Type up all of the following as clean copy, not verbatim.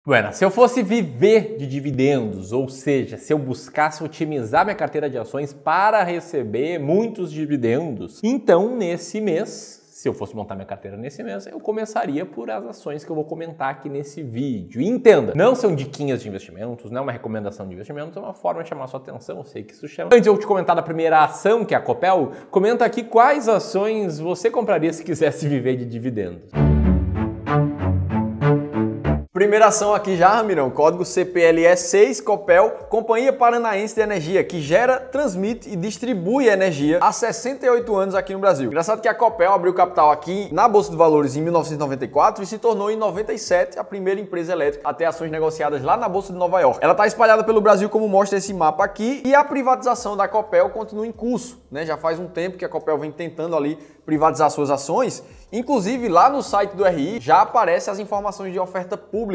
Bueno, se eu fosse viver de dividendos, ou seja, se eu buscasse otimizar minha carteira de ações para receber muitos dividendos, então nesse mês, se eu fosse montar minha carteira nesse mês, eu começaria por as ações que eu vou comentar aqui nesse vídeo. E entenda, não são diquinhas de investimentos, não é uma recomendação de investimentos, é uma forma de chamar a sua atenção, eu sei que isso chama. Antes de eu te comentar da primeira ação, que é a Copel, comenta aqui quais ações você compraria se quisesse viver de dividendos. Primeira ação aqui já, Ramirão, código CPLE 6, Copel, Companhia Paranaense de Energia, que gera, transmite e distribui energia há 68 anos aqui no Brasil. Engraçado que a Copel abriu capital aqui na Bolsa de Valores em 1994 e se tornou em 97 a primeira empresa elétrica a ter ações negociadas lá na Bolsa de Nova York. Ela está espalhada pelo Brasil, como mostra esse mapa aqui, e a privatização da Copel continua em curso, né? Já faz um tempo que a Copel vem tentando ali privatizar suas ações. Inclusive, lá no site do RI já aparecem as informações de oferta pública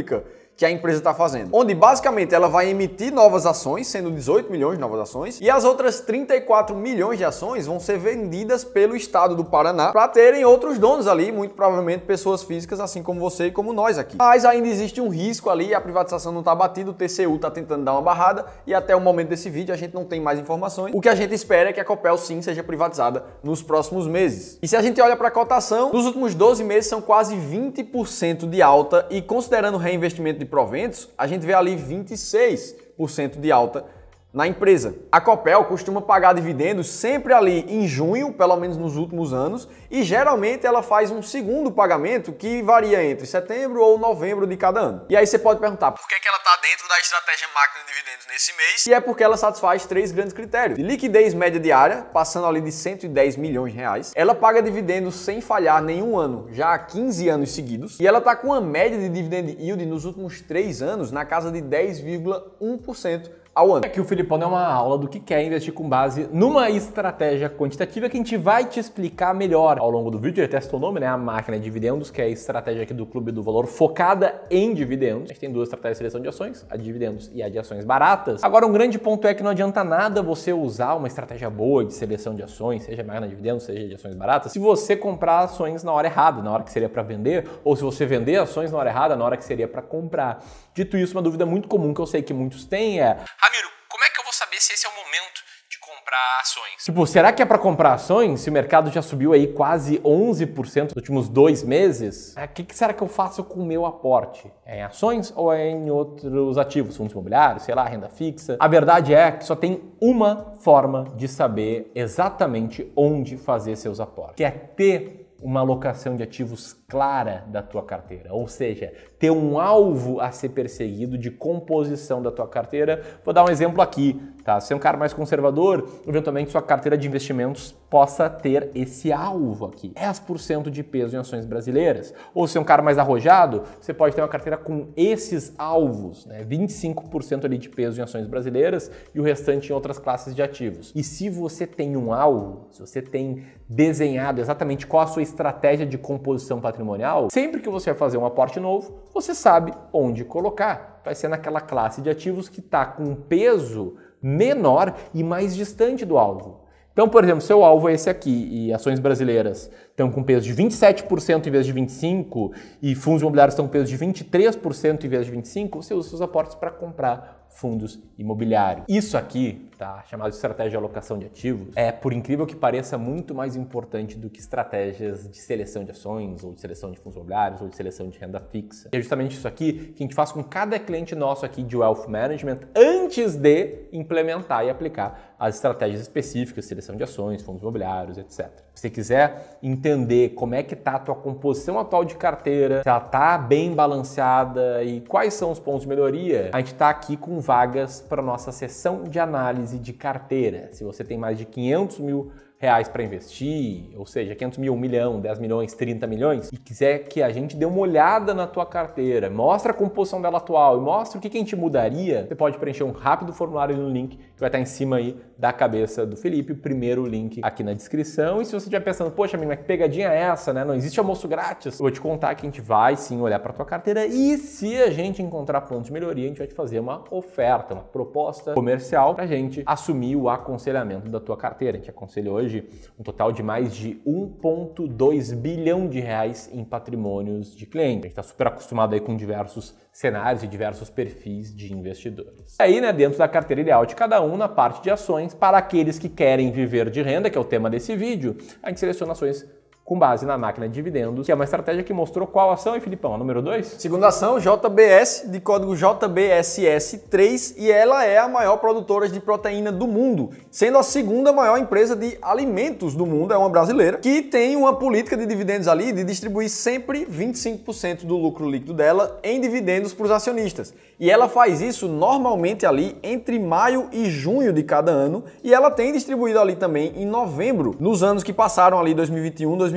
que a empresa está fazendo, onde basicamente ela vai emitir novas ações, sendo 18 milhões de novas ações, e as outras 34 milhões de ações vão ser vendidas pelo estado do Paraná para terem outros donos ali, muito provavelmente pessoas físicas, assim como você e como nós aqui. Mas ainda existe um risco ali, a privatização não está batida, o TCU está tentando dar uma barrada, e até o momento desse vídeo a gente não tem mais informações. O que a gente espera é que a Copel sim seja privatizada nos próximos meses. E se a gente olha para a cotação, nos últimos 12 meses são quase 20% de alta, e considerando o reinvestimento de proventos, a gente vê ali 26% de alta na empresa. A Copel costuma pagar dividendos sempre ali em junho, pelo menos nos últimos anos, e geralmente ela faz um segundo pagamento que varia entre setembro ou novembro de cada ano. E aí você pode perguntar, por que ela está dentro da estratégia máquina de dividendos nesse mês? E é porque ela satisfaz três grandes critérios. De liquidez média diária, passando ali de 110 milhões de reais. Ela paga dividendos sem falhar nenhum ano, já há 15 anos seguidos. E ela está com uma média de dividend yield nos últimos 3 anos na casa de 10,1% ao ano. Aqui o Filipão deu uma aula do que é investir com base numa estratégia quantitativa que a gente vai te explicar melhor ao longo do vídeo. Ele até citou o nome, né? A máquina de dividendos, que é a estratégia aqui do Clube do Valor focada em dividendos. A gente tem duas estratégias de seleção de ações, a de dividendos e a de ações baratas. Agora, um grande ponto é que não adianta nada você usar uma estratégia boa de seleção de ações, seja máquina de dividendos, seja de ações baratas, se você comprar ações na hora errada, na hora que seria para vender, ou se você vender ações na hora errada, na hora que seria para comprar. Dito isso, uma dúvida muito comum que eu sei que muitos têm é: Ramiro, como é que eu vou saber se esse é o momento de comprar ações? tipo, será que é para comprar ações? Se o mercado já subiu aí quase 11% nos últimos 2 meses, o que será que eu faço com o meu aporte? É em ações ou é em outros ativos? Fundos imobiliários, sei lá, renda fixa? A verdade é que só tem uma forma de saber exatamente onde fazer seus aportes, que é ter uma alocação de ativos clara da tua carteira, ou seja, ter um alvo a ser perseguido de composição da tua carteira. Vou dar um exemplo aqui, tá? Se é um cara mais conservador, eventualmente sua carteira de investimentos possa ter esse alvo aqui, 10% de peso em ações brasileiras. Ou se é um cara mais arrojado, você pode ter uma carteira com esses alvos, né? 25% ali de peso em ações brasileiras e o restante em outras classes de ativos. E se você tem um alvo, se você tem desenhado exatamente qual a sua estratégia de composição patrimonial, sempre que você vai fazer um aporte novo, você sabe onde colocar. Vai ser naquela classe de ativos que está com um peso menor e mais distante do alvo. Então, por exemplo, seu alvo é esse aqui e ações brasileiras estão com peso de 27% em vez de 25% e fundos imobiliários estão com peso de 23% em vez de 25%, você usa seus aportes para comprar fundos imobiliários. Isso aqui, tá, chamado de estratégia de alocação de ativos, é, por incrível que pareça, muito mais importante do que estratégias de seleção de ações ou de seleção de fundos imobiliários ou de seleção de renda fixa. É justamente isso aqui que a gente faz com cada cliente nosso aqui de Wealth Management antes de implementar e aplicar as estratégias específicas, seleção de ações, fundos imobiliários, etc. Se você quiser entender como é que está a tua composição atual de carteira, se ela está bem balanceada e quais são os pontos de melhoria, a gente está aqui com vagas para nossa sessão de análise de carteira. Se você tem mais de 500 mil reais para investir, ou seja, 500 mil, 1 milhão, 10 milhões, 30 milhões, e quiser que a gente dê uma olhada na tua carteira, mostra a composição dela atual e mostra o que a gente mudaria, você pode preencher um rápido formulário no link que vai estar em cima aí da cabeça do Felipe, o primeiro link aqui na descrição. E se você estiver pensando, poxa, mas que pegadinha é essa, né? Não existe almoço grátis. Eu vou te contar que a gente vai sim olhar para tua carteira e se a gente encontrar pontos de melhoria, a gente vai te fazer uma oferta, uma proposta comercial para a gente assumir o aconselhamento da tua carteira. A gente aconselha hoje hoje um total de mais de 1,2 bilhão de reais em patrimônios de clientes. A gente está super acostumado aí com diversos cenários e diversos perfis de investidores. Aí, né, dentro da carteira ideal de cada um, na parte de ações, para aqueles que querem viver de renda, que é o tema desse vídeo, a gente seleciona ações com base na máquina de dividendos, que é uma estratégia que mostrou qual ação, hein, Filipão? A número 2? Segunda ação, JBS, de código JBSS3, e ela é a maior produtora de proteína do mundo, sendo a segunda maior empresa de alimentos do mundo, é uma brasileira, que tem uma política de dividendos ali de distribuir sempre 25% do lucro líquido dela em dividendos para os acionistas. E ela faz isso normalmente ali entre maio e junho de cada ano, e ela tem distribuído ali também em novembro, nos anos que passaram ali 2021, 2022.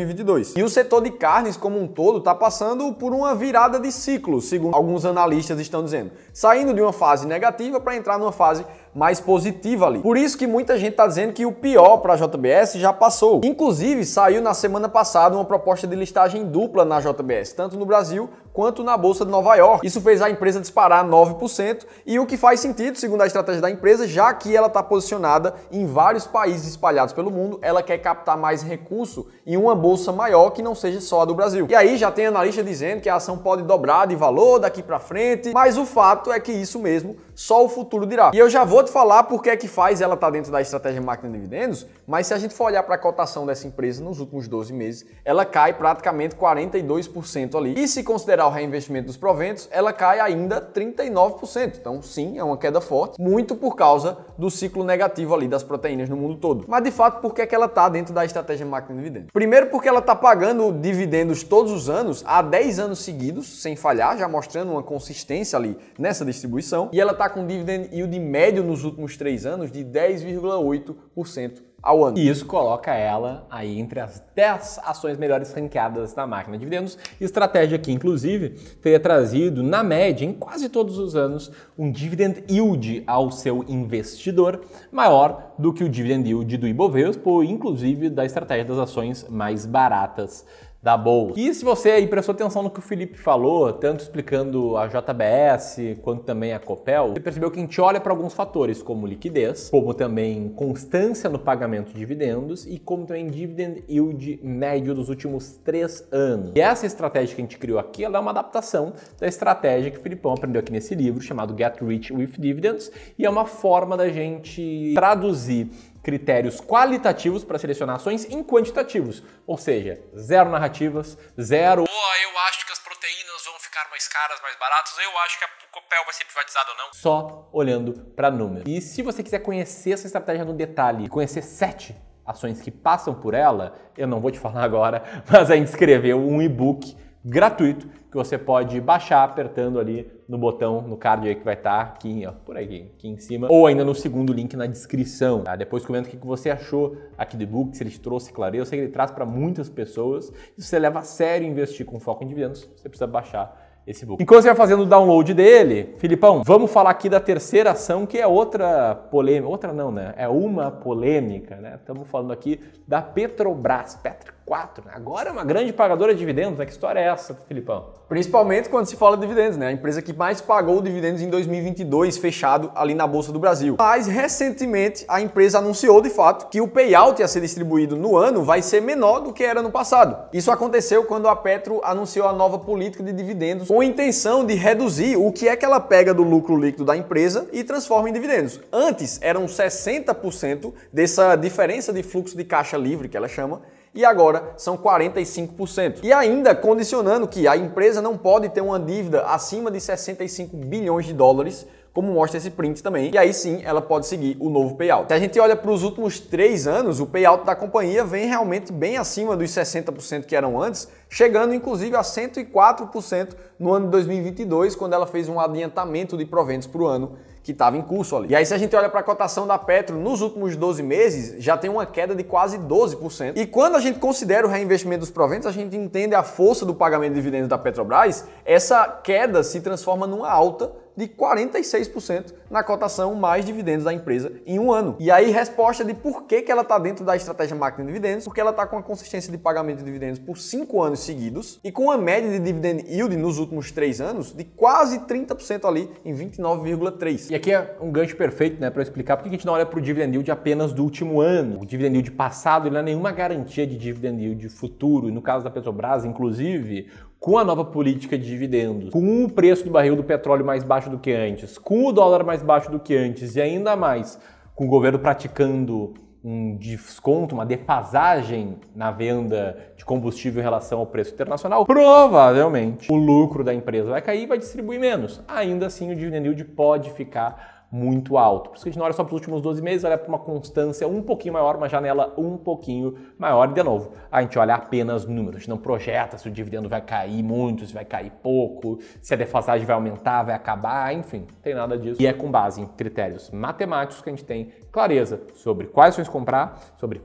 E o setor de carnes como um todo está passando por uma virada de ciclo, segundo alguns analistas estão dizendo, saindo de uma fase negativa para entrar numa fase mais positiva ali. Por isso que muita gente está dizendo que o pior para a JBS já passou. Inclusive, saiu na semana passada uma proposta de listagem dupla na JBS, tanto no Brasil quanto na Bolsa de Nova York. Isso fez a empresa disparar 9%, e o que faz sentido, segundo a estratégia da empresa, já que ela está posicionada em vários países espalhados pelo mundo, ela quer captar mais recurso em uma bolsa maior que não seja só a do Brasil. E aí já tem analista dizendo que a ação pode dobrar de valor daqui para frente, mas o fato é que isso mesmo só o futuro dirá. E eu já vou te falar por que é que faz ela estar dentro da estratégia máquina de dividendos, mas se a gente for olhar para a cotação dessa empresa nos últimos 12 meses, ela cai praticamente 42% ali. E se considerar o reinvestimento dos proventos, ela cai ainda 39%. Então sim, é uma queda forte, muito por causa do ciclo negativo ali das proteínas no mundo todo. Mas de fato, por que é que ela está dentro da estratégia máquina de dividendos? Primeiro porque ela está pagando dividendos todos os anos, há 10 anos seguidos, sem falhar, já mostrando uma consistência ali nessa distribuição, e ela está com dividend yield médio nos últimos 3 anos de 10,8% ao ano. E isso coloca ela aí entre as 10 ações melhores ranqueadas na máquina de dividendos, estratégia que, inclusive, teria trazido, na média, em quase todos os anos, um dividend yield ao seu investidor maior do que o dividend yield do Ibovespa, ou inclusive da estratégia das ações mais baratas da bolsa. E se você aí prestou atenção no que o Felipe falou, tanto explicando a JBS quanto também a Copel, você percebeu que a gente olha para alguns fatores como liquidez, como também constância no pagamento de dividendos e como também dividend yield médio dos últimos 3 anos. E essa estratégia que a gente criou aqui, ela é uma adaptação da estratégia que o Filipão aprendeu aqui nesse livro chamado Get Rich with Dividends, e é uma forma da gente traduzir critérios qualitativos para selecionar ações em quantitativos, ou seja, zero narrativas, zero eu acho que as proteínas vão ficar mais caras, mais baratas, eu acho que a Copel vai ser privatizada ou não. só olhando para números. E se você quiser conhecer essa estratégia no detalhe e conhecer 7 ações que passam por ela, eu não vou te falar agora, mas a gente escreveu um e-book gratuito que você pode baixar apertando ali no botão, no card aí que vai estar aqui, ó, por aqui em cima, ou ainda no segundo link na descrição. Tá? Depois comenta o que você achou aqui do e-book, se ele te trouxe clareza. Eu sei que ele traz para muitas pessoas. E se você leva a sério investir com foco em dividendos, você precisa baixar esse e-book. Enquanto você vai fazendo o download dele, Filipão, vamos falar aqui da terceira ação, que é outra polêmica, outra não, né? É uma polêmica, né? Estamos falando aqui da Petrobras, Petro 4, né? Agora é uma grande pagadora de dividendos, né? Que história é essa, Filipão? Principalmente quando se fala de dividendos, né? A empresa que mais pagou dividendos em 2022, fechado ali na Bolsa do Brasil. Mas, recentemente, a empresa anunciou, de fato, que o payout a ser distribuído no ano vai ser menor do que era no passado. Isso aconteceu quando a Petro anunciou a nova política de dividendos com a intenção de reduzir o que é que ela pega do lucro líquido da empresa e transforma em dividendos. Antes, eram 60% dessa diferença de fluxo de caixa livre, que ela chama, e agora são 45%. E ainda condicionando que a empresa não pode ter uma dívida acima de 65 bilhões de dólares, como mostra esse print também, e aí sim ela pode seguir o novo payout. Se a gente olha para os últimos 3 anos, o payout da companhia vem realmente bem acima dos 60% que eram antes, chegando inclusive a 104% no ano de 2022, quando ela fez um adiantamento de proventos para o ano que estava em curso ali. E aí se a gente olha para a cotação da Petro nos últimos 12 meses, já tem uma queda de quase 12%. E quando a gente considera o reinvestimento dos proventos, a gente entende a força do pagamento de dividendos da Petrobras, essa queda se transforma numa alta de 46% na cotação mais dividendos da empresa em um ano. E aí, resposta de por que ela está dentro da estratégia máquina de dividendos, porque ela está com a consistência de pagamento de dividendos por 5 anos seguidos e com uma média de dividend yield nos últimos 3 anos de quase 30% ali em 29,3%. E aqui é um gancho perfeito, né, para explicar por que a gente não olha para o dividend yield apenas do último ano. O dividend yield passado ele não é nenhuma garantia de dividend yield futuro. E no caso da Petrobras, inclusive, com a nova política de dividendos, com o preço do barril do petróleo mais baixo do que antes, com o dólar mais baixo do que antes e ainda mais com o governo praticando um desconto, uma defasagem na venda de combustível em relação ao preço internacional, provavelmente o lucro da empresa vai cair e vai distribuir menos. Ainda assim, o dividend yield pode ficar muito alto. Por isso que a gente não olha só para os últimos 12 meses, olha para uma constância um pouquinho maior, uma janela um pouquinho maior. E, de novo, a gente olha apenas números, a gente não projeta se o dividendo vai cair muito, se vai cair pouco, se a defasagem vai aumentar, vai acabar, enfim, não tem nada disso. E é com base em critérios matemáticos que a gente tem clareza sobre quais ações comprar, sobre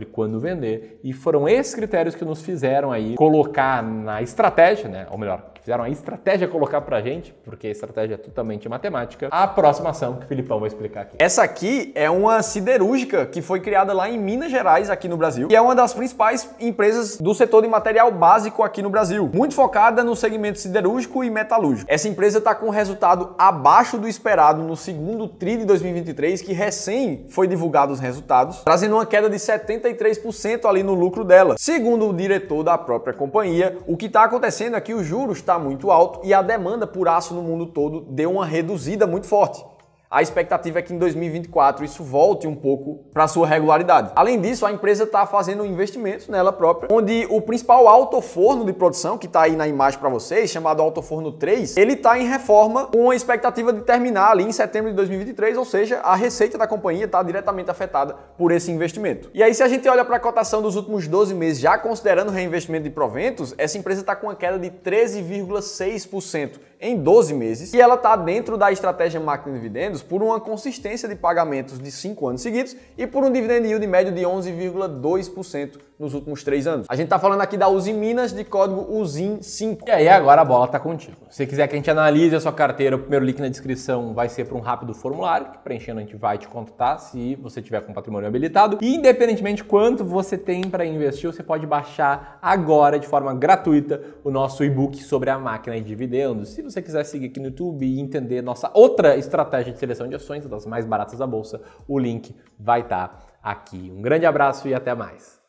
quando vender. E foram esses critérios que nos fizeram aí colocar na estratégia, né? Ou melhor, que fizeram a estratégia colocar pra gente, porque a estratégia é totalmente matemática, a próxima ação que o Filipão vai explicar aqui. Essa aqui é uma siderúrgica que foi criada lá em Minas Gerais, aqui no Brasil, e é uma das principais empresas do setor de material básico aqui no Brasil, muito focada no segmento siderúrgico e metalúrgico. Essa empresa está com um resultado abaixo do esperado no segundo TRI de 2023, que recém foi divulgado os resultados, trazendo uma queda de 73% ali no lucro dela. Segundo o diretor da própria companhia, o que está acontecendo é que o juros está muito alto e a demanda por aço no mundo todo deu uma reduzida muito forte. A expectativa é que em 2024 isso volte um pouco para sua regularidade. Além disso, a empresa está fazendo investimentos nela própria, onde o principal alto-forno de produção, que está aí na imagem para vocês, chamado Alto-Forno 3, ele está em reforma com a expectativa de terminar ali em setembro de 2023, ou seja, a receita da companhia está diretamente afetada por esse investimento. E aí, se a gente olha para a cotação dos últimos 12 meses, já considerando o reinvestimento de proventos, essa empresa está com uma queda de 13,6% em 12 meses, e ela está dentro da estratégia máquina de dividendos por uma consistência de pagamentos de 5 anos seguidos e por um dividend yield médio de 11,2% nos últimos 3 anos. A gente está falando aqui da Usiminas de código USIN5. E aí agora a bola está contigo. Se você quiser que a gente analise a sua carteira, o primeiro link na descrição vai ser para um rápido formulário, que preenchendo a gente vai te contar se você tiver com patrimônio habilitado. E independentemente de quanto você tem para investir, você pode baixar agora de forma gratuita o nosso e-book sobre a máquina de dividendos. Se você quiser seguir aqui no YouTube e entender nossa outra estratégia de seleção de ações, das mais baratas da bolsa, o link vai estar aqui. Um grande abraço e até mais.